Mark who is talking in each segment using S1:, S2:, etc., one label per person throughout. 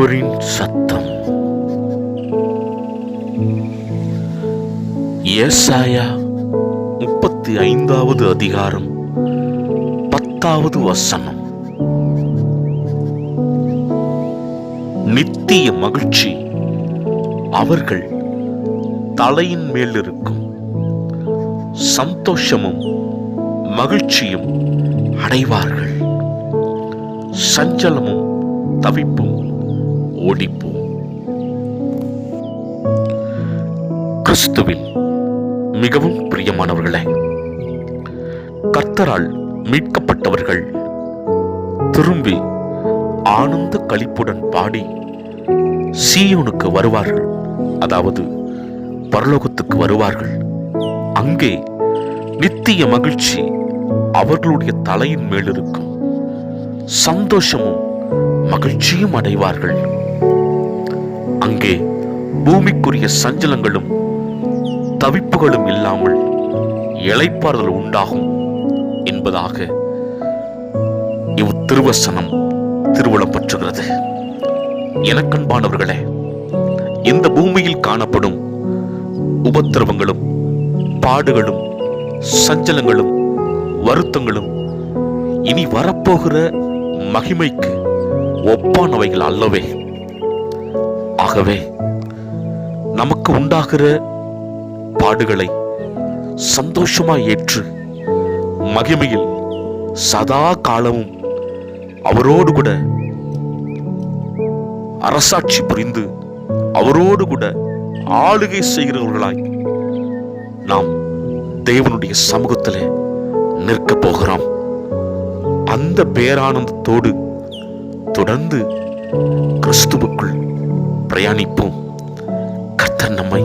S1: மீட்பரின் சத்தம். ஏசாயா 35வது அதிகாரம் 10வது வசனம். நித்திய மகிழ்ச்சி அவர்கள் தலையின் மேல் இருக்கும், சந்தோஷமும் மகிழ்ச்சியும் அடைவார்கள், சஞ்சலமும் தவிப்பும் ஓடிப்போம். கிறிஸ்துவில் மிகவும் பிரியமானவர்களே, கர்த்தரால் மீட்கப்பட்டவர்கள் திரும்பி ஆனந்த களிப்புடன் பாடி சீயோனுக்கு வருவார்கள், அதாவது பரலோகத்துக்கு வருவார்கள். அங்கே நித்திய மகிழ்ச்சி அவர்களுடைய தலையின் மேல் இருக்கும், சந்தோஷமும் மகிழ்ச்சியும் அடைவார்கள். அங்கே பூமிக்குரிய சஞ்சலங்களும் தவிப்புகளும் இல்லாமல் இளைப்பாறுதல் உண்டாகும் என்பதாக திருவசனம் திருவுளம் பற்றுகிறது. எனக்கன்பானவர்களே, இந்த பூமியில் காணப்படும் உபத்திரவங்களும் பாடுகளும் சஞ்சலங்களும் வருத்தங்களும் இனி வரப்போகிற மகிமைக்கு ஒப்பானவைகள் அல்லவே. ஆகவே நமக்கு உண்டாகிற பாடுகளை சந்தோஷமாய் ஏற்று மகிமையில் சதா காலமும் அவரோடு கூட அரசாட்சி புரிந்து அவரோடு கூட ஆளுகை செய்கிறவர்களாய் நாம் தேவனுடைய சமூகத்திலே நிற்க போகிறோம். அந்த பேரானந்தத்தோடு தொடர்ந்து கிறிஸ்துவுக்குள் பிரயாணிப்போம். கர்த்தர் நம்மை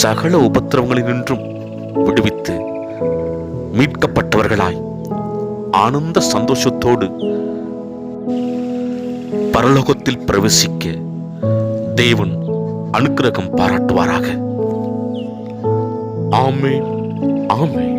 S1: சகல உபத்திரவங்களினின்றும் விடுவித்து மீட்கப்பட்டவர்களாய் ஆனந்த சந்தோஷத்தோடு பரலோகத்தில் பிரவேசிக்க தேவன் அனுக்கிரகம் பாராட்டுவாராக. ஆமென், ஆமென்.